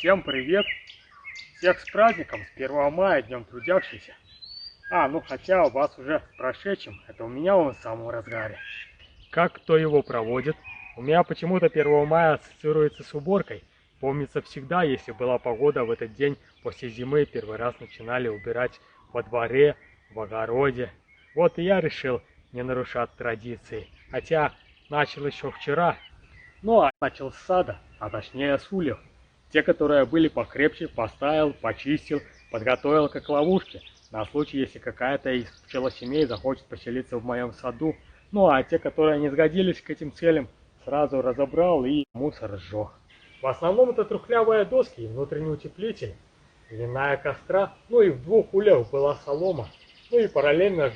Всем привет! Всех с праздником, с 1 мая, Днем Трудящихся. Ну хотя у вас уже с прошедшим, это у меня он в самом разгаре. Как кто его проводит? У меня почему-то 1 мая ассоциируется с уборкой. Помнится всегда, если была погода в этот день после зимы, первый раз начинали убирать во дворе, в огороде. Вот и я решил не нарушать традиции. Хотя начал еще вчера. Начал с сада, а точнее с ульев. Те, которые были покрепче, поставил, почистил, подготовил как ловушки, на случай, если какая-то из пчелосемей захочет поселиться в моем саду. А те, которые не сгодились к этим целям, сразу разобрал и мусор сжег. В основном это трухлявые доски и внутренний утеплитель, льняная костра, и в 2 ульях была солома, и параллельно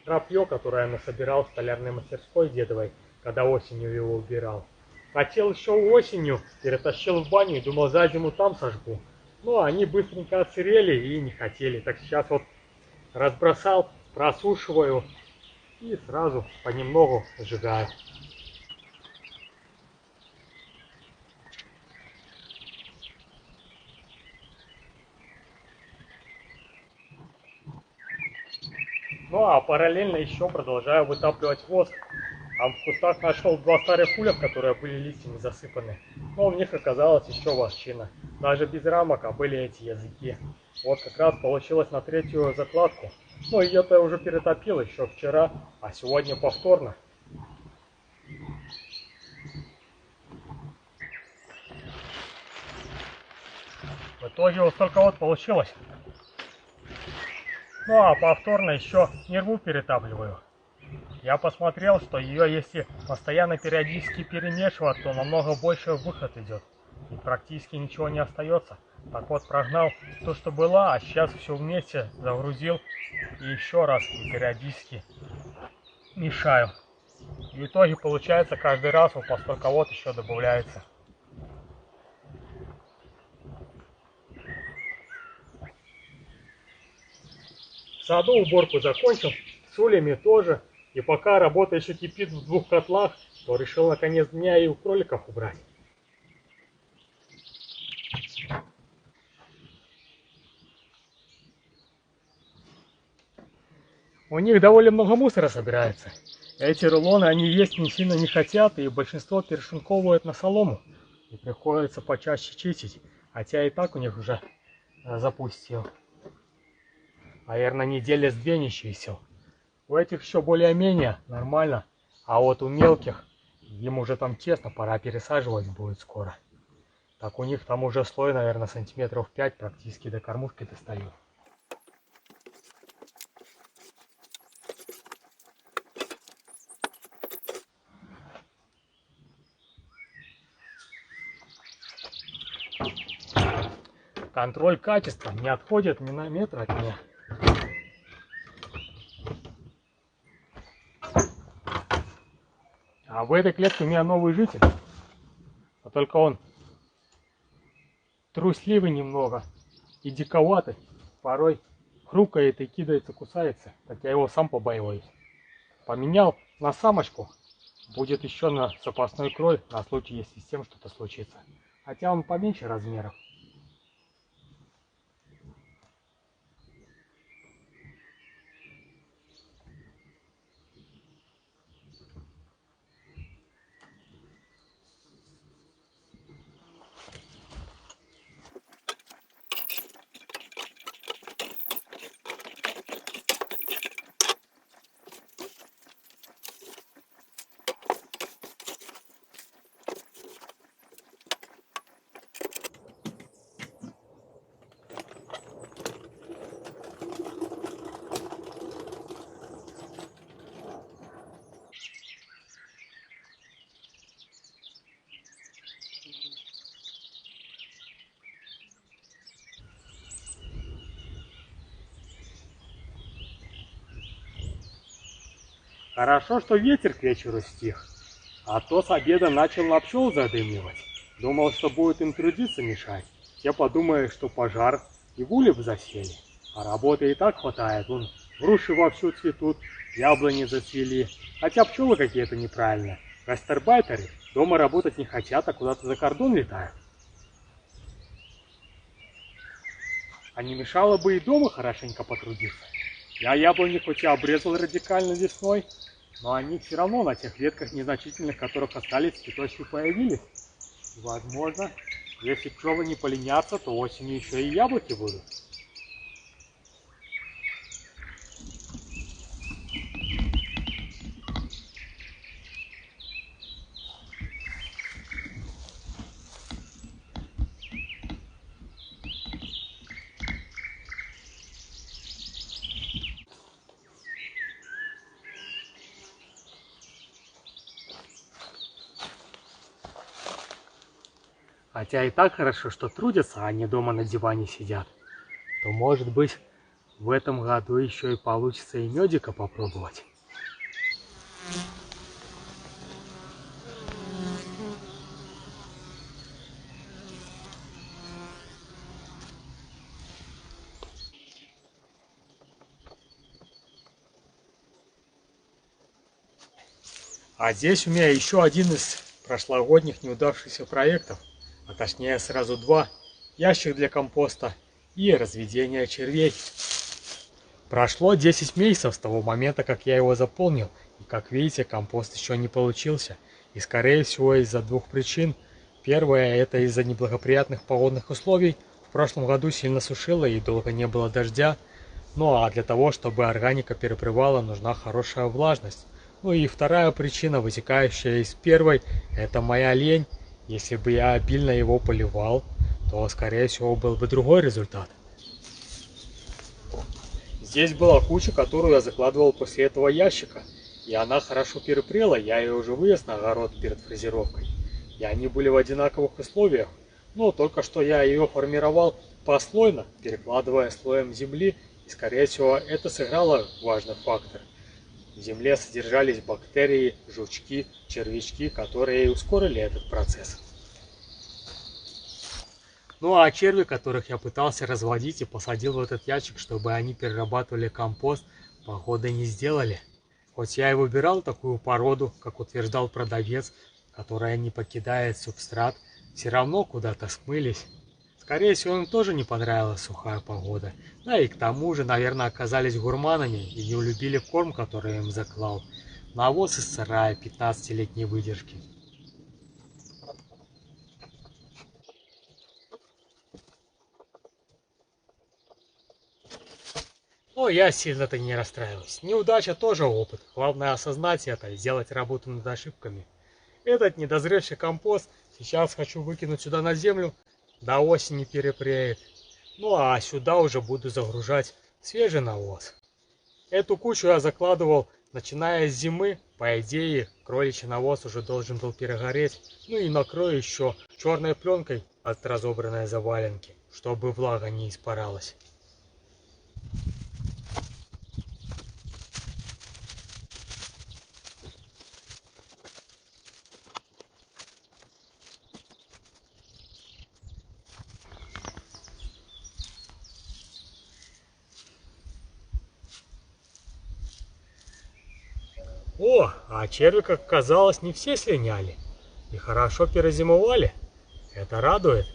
тропье, которое я насобирал в столярной мастерской дедовой, когда осенью его убирал. Хотел еще осенью, перетащил в баню и думал, за зиму там сожгу. Они быстренько отсырели и не хотели. Так сейчас вот разбросал, просушиваю и сразу понемногу сжигаю. Параллельно еще продолжаю вытапливать воск. В кустах нашел 2 старых улья, которые были листьями засыпаны. В них оказалась еще вощина. Даже без рамок были эти языки. Вот как раз получилось на 3-ю закладку. Ее-то я уже перетопил еще вчера, а сегодня повторно. В итоге вот только вот получилось. Повторно еще нерву перетапливаю. Я посмотрел, что ее, если постоянно периодически перемешивать, то намного больше выход идет. И практически ничего не остается. Так вот, прогнал то, что было, а сейчас все вместе загрузил. И еще раз и периодически мешаю. И в итоге получается каждый раз вот по столько вот еще добавляется. В саду уборку закончил, с ульями тоже. И пока работа еще кипит в 2 котлах, то решил на конец дня и у кроликов убрать. У них довольно много мусора собирается. Эти рулоны они есть не сильно не хотят, и большинство перешинковывают на солому. И приходится почаще чистить, хотя и так у них уже запустил. Наверное, недели с 2 не чистил. У этих еще более-менее нормально, а вот у мелких, им уже там тесно, пора пересаживать будет скоро. Так у них там уже слой, наверное, сантиметров 5 практически до кормушки достает. Контроль качества не отходит ни на метр от меня. А в этой клетке у меня новый житель. А только он трусливый немного и диковатый. Порой хрюкает и кидается, кусается. Так я его сам побаиваюсь. Поменял на самочку. Будет еще на запасной кроль, на случай, если с тем что-то случится. Хотя он поменьше размеров. Хорошо, что ветер к вечеру стих, а то с обеда начал на пчел задымливать. Думал, что будет им трудиться мешать. Те подумали, что пожар и в улье засели. А работы и так хватает. Груши вовсю цветут, яблони зацвели. Хотя пчелы какие-то неправильные. Гастарбайтеры дома работать не хотят, а куда-то за кордон летают. А не мешало бы и дома хорошенько потрудиться. Я яблони хоть и обрезал радикально весной, но они все равно на тех ветках незначительных, которых остались, цветочки появились. И, возможно, если пчелы не поленятся, то осенью еще и яблоки будут. Хотя и так хорошо, что трудятся, а не дома на диване сидят. То, может быть, в этом году еще и получится и медика попробовать. А здесь у меня еще один из прошлогодних неудавшихся проектов, а точнее сразу два: ящик для компоста и разведение червей. Прошло 10 месяцев с того момента, как я его заполнил, и как видите, компост еще не получился. И скорее всего из-за двух причин. Первая — это из-за неблагоприятных погодных условий. В прошлом году сильно сушило и долго не было дождя. Ну а для того, чтобы органика перепревала, нужна хорошая влажность. Ну и вторая причина, вытекающая из первой, это моя лень. Если бы я обильно его поливал, то скорее всего был бы другой результат. Здесь была куча, которую я закладывал после этого ящика, и она хорошо перепрела, я ее уже вывез на огород перед фрезеровкой. И они были в одинаковых условиях, но только что я ее формировал послойно, перекладывая слоем земли, и скорее всего это сыграло важный фактор. В земле содержались бактерии, жучки, червячки, которые и ускорили этот процесс. Ну а черви, которых я пытался разводить и посадил в этот ящик, чтобы они перерабатывали компост, походу не сделали. Хоть я и выбирал такую породу, как утверждал продавец, которая не покидает субстрат, все равно куда-то смылись. Скорее всего, им тоже не понравилась сухая погода. Да и к тому же, наверное, оказались гурманами и не улюбили корм, который я им заклал. Навоз из сарая 15-летней выдержки. Но я сильно-то не расстраиваюсь. Неудача тоже опыт. Главное осознать это и сделать работу над ошибками. Этот недозревший компост сейчас хочу выкинуть сюда на землю. До осени перепреет. Ну а сюда уже буду загружать свежий навоз. Эту кучу я закладывал, начиная с зимы. По идее, кроличий навоз уже должен был перегореть. Ну и накрою еще черной пленкой от разобранной заваленки, чтобы влага не испаралась. О, а черви, как оказалось, не все слиняли и хорошо перезимовали. Это радует.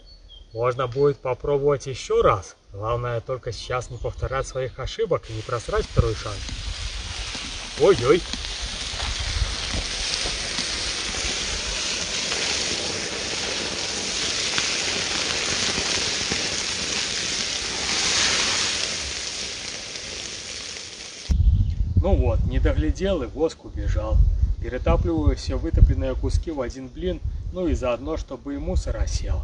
Можно будет попробовать еще раз. Главное только сейчас не повторять своих ошибок и не просрать второй шанс. Ой-ой. Ну вот, не доглядел и воск убежал. Перетапливаю все вытопленные куски в один блин, ну и заодно, чтобы и мусор осел.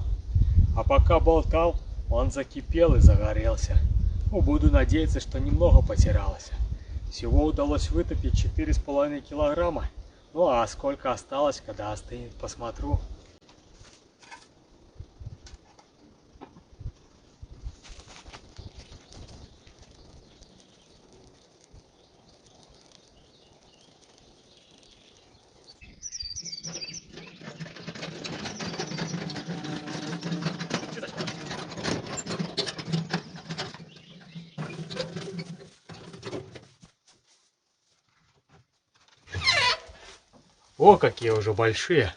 А пока болтал, он закипел и загорелся. Ну, буду надеяться, что немного потиралось. Всего удалось вытопить 4,5 килограмма. Ну а сколько осталось, когда остынет, посмотрю. О, какие уже большие.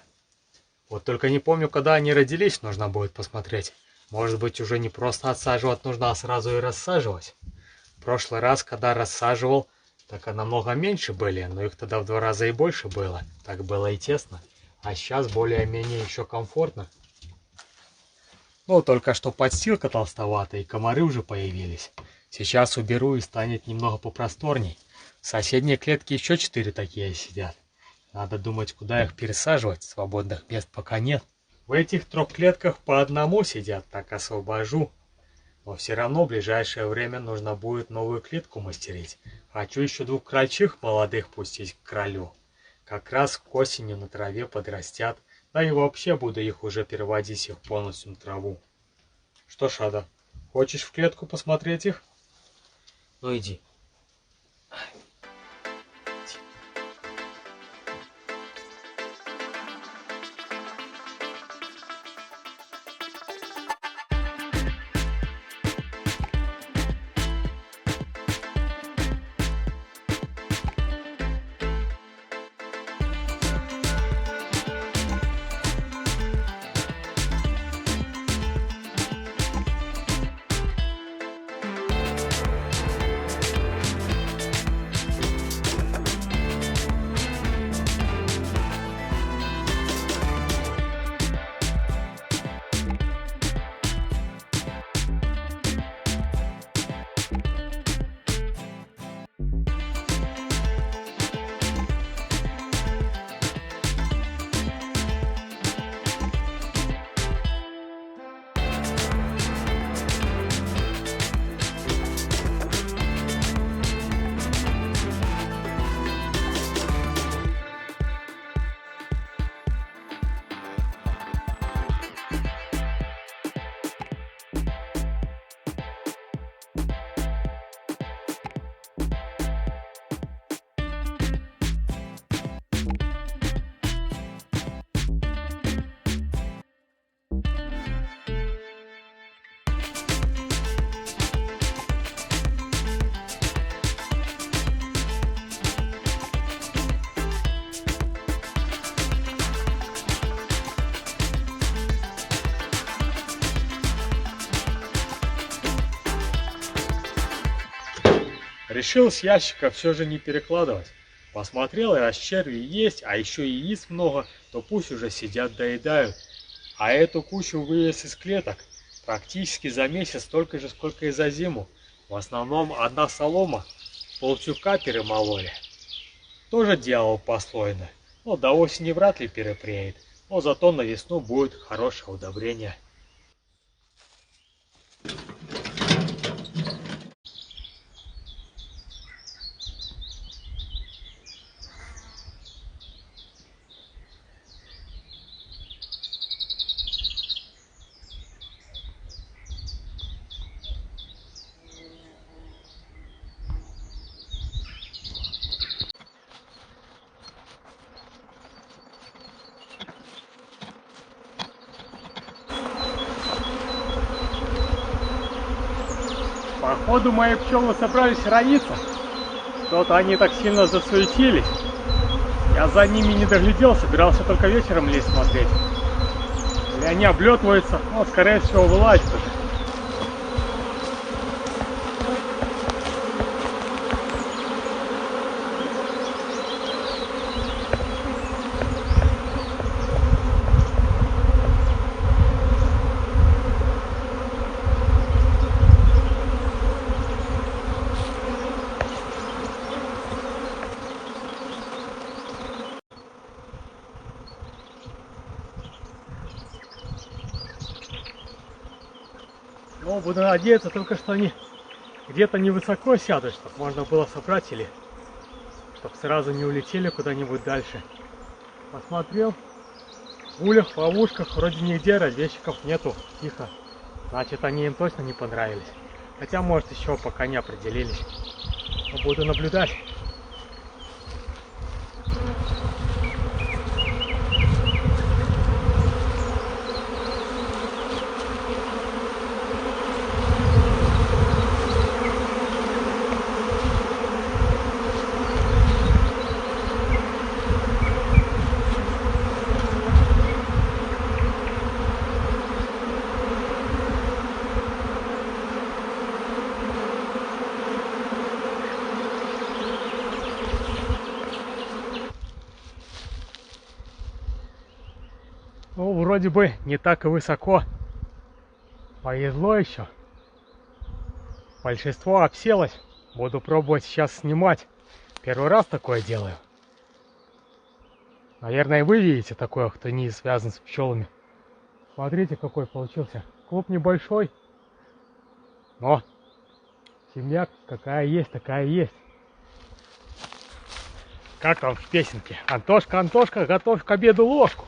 Вот только не помню, когда они родились, нужно будет посмотреть. Может быть, уже не просто отсаживать нужно, а сразу и рассаживать? В прошлый раз, когда рассаживал, так и намного меньше были, но их тогда в 2 раза и больше было. Так было и тесно. А сейчас более-менее еще комфортно. Ну, только что подстилка толстоватая, и комары уже появились. Сейчас уберу, и станет немного попросторней. В соседней клетке еще 4 такие сидят. Надо думать, куда их пересаживать, свободных мест пока нет. В этих 3 клетках по одному сидят, так освобожу. Но все равно в ближайшее время нужно будет новую клетку мастерить. Хочу еще 2 крольчих молодых пустить к кролю. Как раз к осени на траве подрастят, да и вообще буду их уже переводить их полностью на траву. Что ж, Ада, хочешь в клетку посмотреть их? Ну иди. Решил с ящика все же не перекладывать. Посмотрел, раз черви есть, а еще и яиц много, то пусть уже сидят доедают. А эту кучу вывез из клеток практически за месяц столько же, сколько и за зиму. В основном одна солома, полтюка перемололи. Тоже делал послойно, но до осени вряд ли перепреет, но зато на весну будет хорошее удобрение. Походу мои пчелы собрались роиться. Что-то они так сильно засуетились. Я за ними не доглядел, собирался только вечером лезть смотреть. Или они облетываются, но скорее всего вылазят уже. Но буду надеяться только, что они где-то невысоко сядут, чтобы можно было собрать или чтобы сразу не улетели куда-нибудь дальше. Посмотрел, в улях, в ловушках вроде нигде разведчиков нету, тихо. Значит, они им точно не понравились. Хотя, может, еще пока не определились. Но буду наблюдать. вроде бы не так и высоко. Повезло еще. Большинство обселось. Буду пробовать сейчас снимать. Первый раз такое делаю. Наверное, вы видите такое, кто не связан с пчелами. Смотрите, какой получился. Клуб небольшой, но семья какая есть, такая есть. Как там в песенке? Антошка, Антошка, готовь к обеду ложку.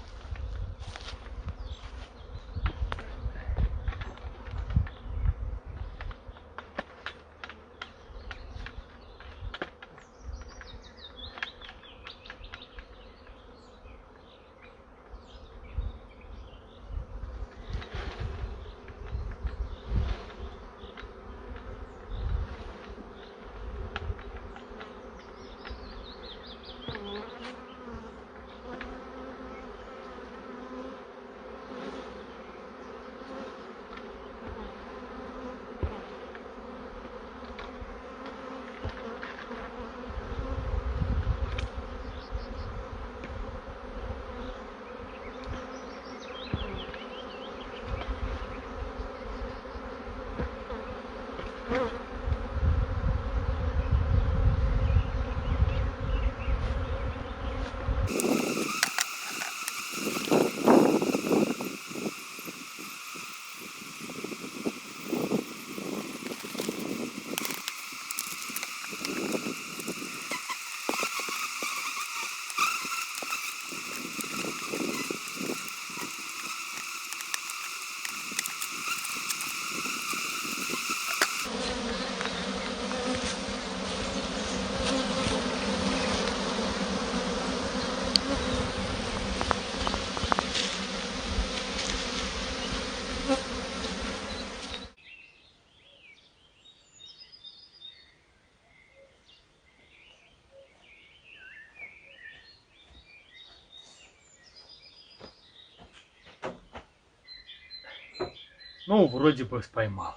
Ну, вроде бы поймал.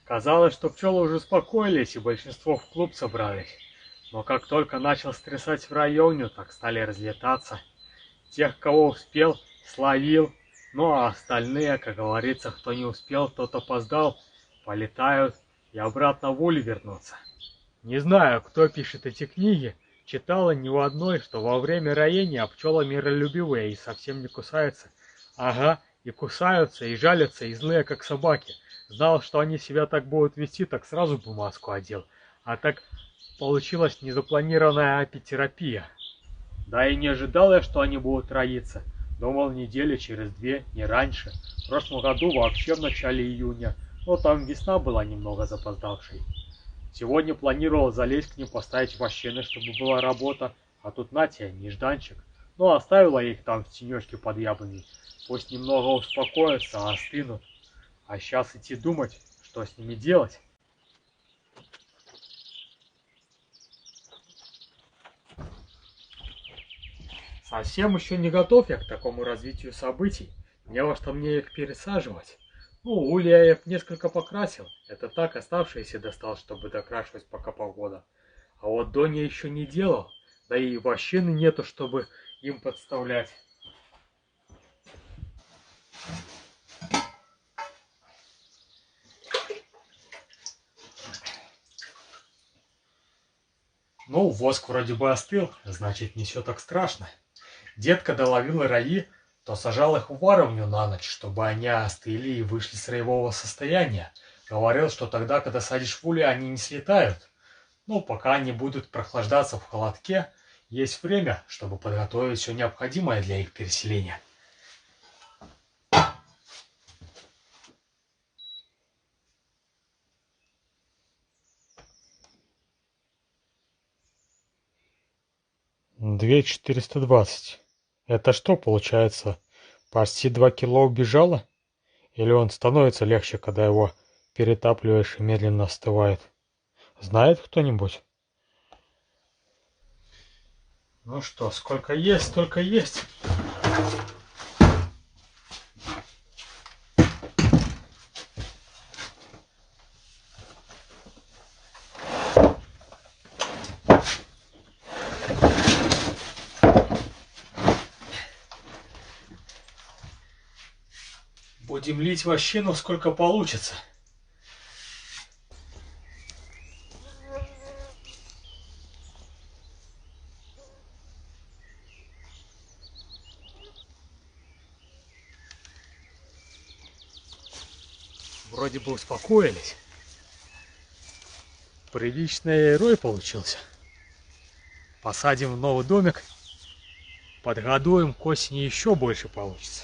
Казалось, что пчелы уже успокоились и большинство в клуб собрались. Но как только начал стрясать в районе, так стали разлетаться. Тех, кого успел, словил. Ну а остальные, как говорится, кто не успел, тот опоздал, полетают и обратно в улей вернутся. Не знаю, кто пишет эти книги, читала ни в одной, что во время роения пчелы миролюбивые и совсем не кусаются. Ага, и кусаются, и жалятся, и злые, как собаки. Знал, что они себя так будут вести, так сразу бы маску одел. А так получилась незапланированная апитерапия. Да и не ожидал я, что они будут роиться. Думал, недели через две, не раньше. В прошлом году вообще в начале июня, но там весна была немного запоздавшей. Сегодня планировал залезть к ним, поставить вощины, чтобы была работа, а тут на тебе, нежданчик. Ну, оставила я их там в тенечке под яблоней. Пусть немного успокоятся, остынут. А сейчас идти думать, что с ними делать. Совсем еще не готов я к такому развитию событий. Не во что мне их пересаживать. Ну, улья я их несколько покрасил. Это так, оставшиеся достал, чтобы докрашивать пока погода. А вот Доня еще не делал. Да и вощины нету, чтобы им подставлять. Ну, воск вроде бы остыл, значит, не все так страшно. Дед, когда ловил раи, то сажал их в варовню на ночь, чтобы они остыли и вышли с роевого состояния. Говорил, что тогда, когда садишь в улей, они не слетают. Ну, пока они будут прохлаждаться в холодке, есть время, чтобы подготовить все необходимое для их переселения. $2420. Это что получается? Почти 2 кило убежало? Или он становится легче, когда его перетапливаешь и медленно остывает? Знает кто-нибудь? Ну что, сколько есть, столько есть. Будем лить вощину сколько получится. Вроде бы успокоились. Приличный рой получился. Посадим в новый домик. Подгодуем, к осени еще больше получится.